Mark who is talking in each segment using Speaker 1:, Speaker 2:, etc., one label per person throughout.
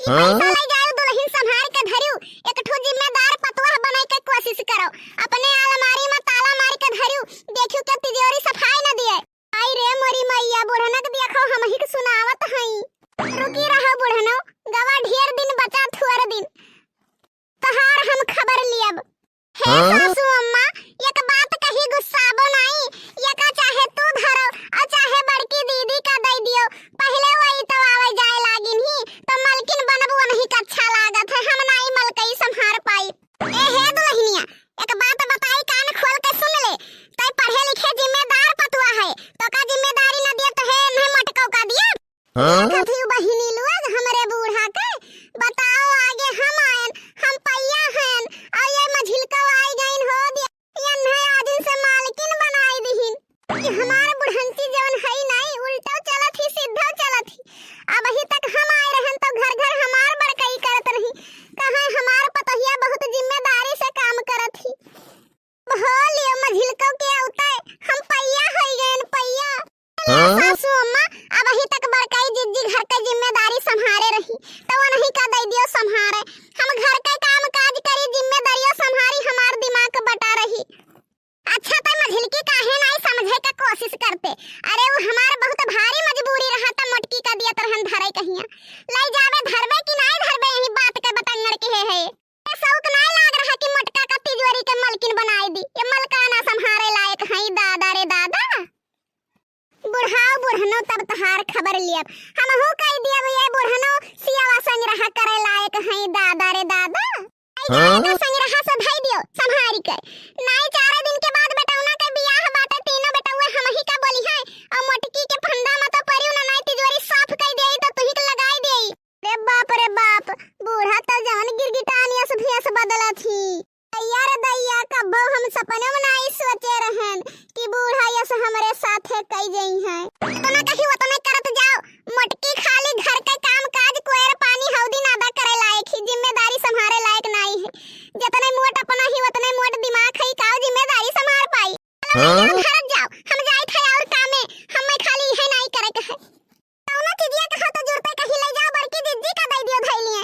Speaker 1: पैसा ले जाओ दुल्हन संभाल के धरियो, एक ठो जिम्मेदार पतवा बनाए के कोशिश करो। अपने अलमारी में ताला मार के धरियो, देखियो के तिजोरी सफाई न दिए। आई रे मोरी मैया, बुढ़नक देखो हम ही के सुनावत हई। रुकी रहो बुढ़नो, गवा ढेर दिन बचा थुअर दिन तहार हम खबर लियब। हे सासू अम्मा, एक बात कही गुस्साबो नहीं, ये का चाहे तू धरो और चाहे बड़की दीदी का दे दियो। पहले वही तो आवे जाए लागिन ही तो मलकिन बनबो नहीं का अच्छा लागत है, हम नहीं मलकई संभार पाई। ए हे दुल्हनिया, एक बात बताई कान खोल के सुन ले। तै पढ़े लिखे जिम्मेदार पतुआ है, तो का जिम्मेदारी न दिए तो है नहीं मटकौ का दिया। कथी बहिनी लोग हमरे बूढ़ा के बताओ आगे हम आयन, हम पैया हन और ये मझिलका आई गइन हो दिया, ये नहीं आदिन से मालकिन बनाई दिहिन। ये हमार बुढ़ंती जवन है नहीं, उल्टा चलत ही सीधा चलत ही। अब अभी तक हम आए रहन तो घर घर हमार बड़कई करत रही, कहां हमार पतहिया बहुत जिम्मेदारी से काम करत ही। भोलियो मझिलका के उताय हम पैया है गइन पैया। सासू अम्मा, अब अभी तक बड़काई जिज्जी घर के जिम्मेदारी संभाले रही तो वो नहीं का दे दियो संभारे। हम घर के काम काज करी, जिम्मेदारियों संभारी, हमार दिमाग बटा रही। अच्छा तो मझिलकी काहे नहीं समझे के कोशिश करते। अरे वो हमार बहुत भारी मजबूरी रहा तो मोटकी का दिया तरहन धरे कहिया ले जावे, धरबे कि नहीं धरबे यही बात के बतंगड़ के है। ए शौक नहीं लाग रहा कि मोटका का तिजोरी के मलकिन बनाई दी, ये मलकाना संभारे लायक है दादा रे दादा। बुढ़ाओ बुढ़नो तब तहार खबर लियब, हमहू कह दियब ये बुढ़नो सियावा संग रहा करे लायक है दादा रे दादा। आई संग रहा से धई दियो संभारी के, नहीं 4 दिन के बाद बेटौना के बियाह बाटे, तीनों बेटौआ हम ही का बोली है और मोटकी के फंदा में तो परियो ना, नहीं तिजोरी साफ कर देई तो तुही के लगाई देई। रे बाप, बूढ़ा तो जान गिरगिटानिया से भेस बदला थी। यार दैया, कब्बो हम सपने में नहीं सोचे रहन कि बूढ़ा ये से हमरे साथे कई जई है। इतना कही उतना करत जाओ, मोटकी खाली घर के काम काज कोएर पानी हौदी नादा करे लायक ही, जिम्मेदारी संभारे लायक नहीं है। जितने मोट अपना ही उतने मोट दिमाग है, का जिम्मेदारी संभाल पाई। घर जाओ, हम जाई थे और काम में, हम खाली है नहीं करे के है। कौनो चीजिया कहा तो जुरते कही ले जाओ, बड़की जिज्जी का दे दियो धैलिए।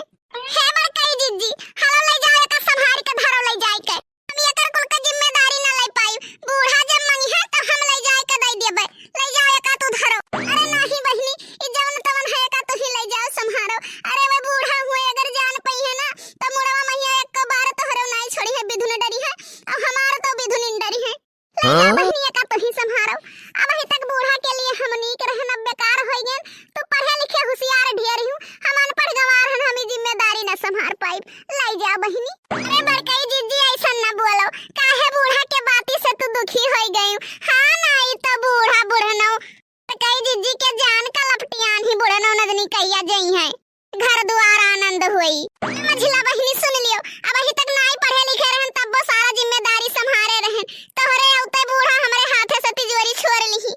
Speaker 1: हे बड़की जिज्जी, हलो ले जाओ का संभार के धरो ले जाई के, हम एकर कुल का जिम्मेदारी ना ले पाई। बूढ़ा जब मंगी है तो हम ले जाए के दे देबे, ले जाओ का तू धरो। अरे नहीं बहिनी, ई जवन तवन है का तू ही ले जाओ संभारो। अरे वे बूढ़ा हुए अगर जान पई है ना तो मुड़वा मैया एक को बार तो हरो नहीं छोड़ी है, विधुन डरी है और हमार तो विधुन डरी है। ले जाओ बहिनी का तू ही संभारो। अब अभी तक बूढ़ा के लिए हम नीक रहन अब बेकार हो गए। तू पढ़े लिखे होशियार ढेर हूं, हम अनपढ़ गंवार हन, हम जिम्मेदारी न संभाल पाई। ले जा बहिनी। अरे बड़काई जिज्जी ऐसा न बोलो, काहे बूढ़ा के बाती से तू दुखी हो गई। हां नहीं तो बूढ़ा बुढ़नो बड़काई जिज्जी के जान का लपटियान ही बुढ़नो नदनी कहिया जई है, घर द्वार आनंद होई। मझिला बहिनी सुन लियो, अब अभी तक नहीं पढ़े लिखे रहन तब वो सारा जिम्मेदारी संभाले रहन, तोहरे औते बूढ़ा हमरे हाथे से तिजोरी छोड़ ली।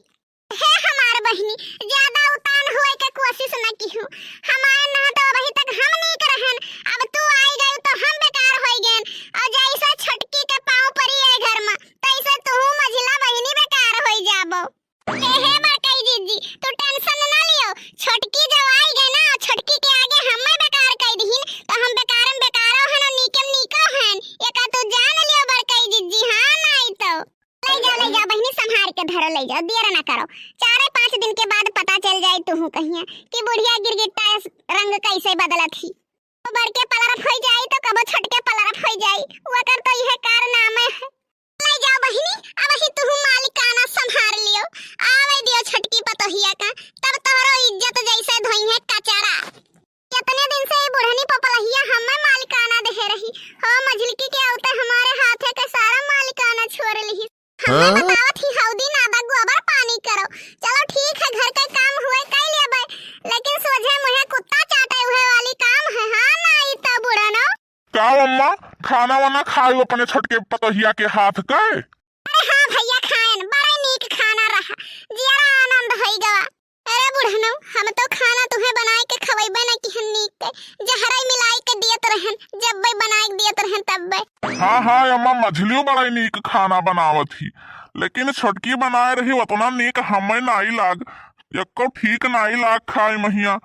Speaker 1: हे हमार बहिनी, ज्यादा उतान होए के कोशिश न कीहू, हमार ना तो अभी तक हम नहीं करहन, अब तू आई गई तो हम बेकार होई गेन। और जैसे छटकी के पांव परी है घर में, तैसे तू मझिला बहिनी बेकार होई जाबो। हे बड़काई जिज्जी, तू टेंशन ना लियो, छटकी जब आई गई ना, छटकी के आगे हमें बेकार कह दीहिन तो हम बेकारम बेकारो हन और नीकम नीको हन, एका तू जान लियो बड़काई जिज्जी। हां नहीं तो ले जा बहिनी, संभार के धरो ले जाओ, देर ना करो। 4-5 दिन के बाद पता चल जाए तू कहिया कि बुढ़िया गिरगिट्टा रंग कैसे बदलत ही। तो बड़के पलरफ हो जाई तो कबो छटके पलरफ हो जाई, वो कर तो यह कारनामा है। ले जाओ बहिनी, अब ही तू मालिकाना संभार लियो, आवे दियो छटकी पतोहिया का, तब तोहरो इज्जत जैसे धोई है कचरा। कितने दिन से बुढ़नी पपलहिया हमें मालिकाना दे रही हो, मझिलकी के औते हमारे हाथे के सारा मालिकाना छोड़ ली। हमें बतावत ही हौदी नादा गोबर पानी करो। चलो ठीक है, घर के काम हुए कर लेबे, लेकिन सोझे मुहे कुत्ता चाटे हुए वाली काम है। हां नहीं तो बुढ़नो
Speaker 2: का अम्मा खाना वाना खाओ अपने छटके पतोहिया के हाथ के।
Speaker 1: अरे हां भैया खाएन, बड़ा नीक खाना रहा, जिया आनंद होई गवा। अरे बुढ़नो, हम तो खाना तुम्हें बनाए के खवैबे न कि नीक के, जहराई मिलाई के दियत रहन, जब बे बनाए के दियत रहन तब बे।
Speaker 2: हाँ अम्मा, मछलियों बड़ा नीक खाना बनावत ही, लेकिन छटकी बनाए रही उतना नीक हमें नहीं लाग, एको ठीक नहीं लाग खाए महिया।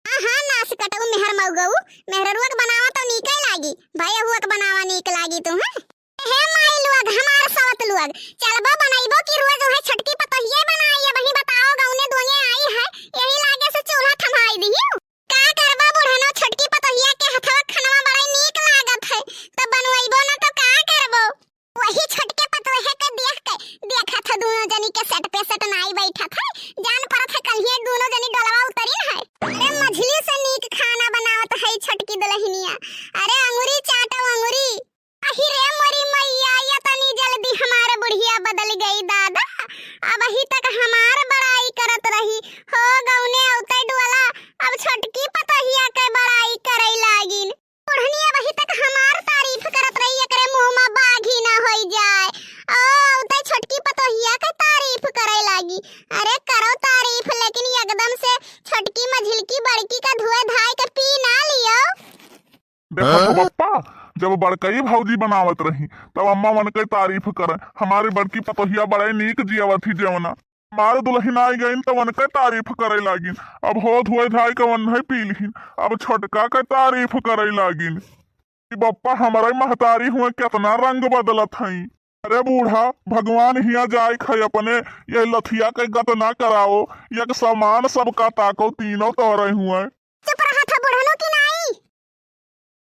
Speaker 1: हाँ नास कटऊ मेहर मौगऊ मेहरुआ के बनावा तो नीक लागी भाई हुआ के बनावा नीक लागी तू हे माई लोग हमार सवत लोग चलबो बनाइबो कि रोज है छटकी पतोहिए बनाई है वही बताओ गौने दोने आई है यही लागे से चूल्हा थमाई दियो का करबा बुढ़नो छटकी पतोहिया के हथवा खनवा बड़ा नीक लागत है त बनवाइबो ना तो का करबो वही छटके पतोहे के देखा था दोनों जनी के सेट पे सेट नाई बैठा था जान परत है कहिए दोनों जनी डलवा उतरी है अरे मछली से नीक खाना बनावत है छटकी दुल्हनिया अरे अंगूरी चाटो अंगूरी अही रे मोरी मैया या तनी जल्दी हमारे बुढ़िया बदल गई दादा अब अही तक हमार बड़ाई करत रही हो गौने औते डोला अब छटकी पतोहिया के बड़ाई करई लागिन बुढ़निया वही तक हमार तारीफ करत रही एकरे मुंह में बाघी ना होई जाए ओ औते छटकी पतोहिया के तारीफ करे लागी अरे करो तारीफ लेकिन एकदम से छटकी मझिलकी बड़की का धुए धाय के पी ना लियो
Speaker 2: देखो तो पप्पा जब बड़कई भौजी बनावत रही तब अम्मा मन के तारीफ करे हमारी बड़की पतोहिया बड़े नीक जियावत ही जेवना हमारे दुल्हन आई गई तो वन के तारीफ करे लागिन अब हो धुए धाय के वन है पी लिहिन अब छोटका के तारीफ करे लागिन बप्पा हमारे महतारी हुए कितना रंग बदलत हई अरे बूढ़ा भगवान हिया जाए खै अपने ये लथिया के गत ना कराओ एक समान सबका ताको तीनों तोरे हुए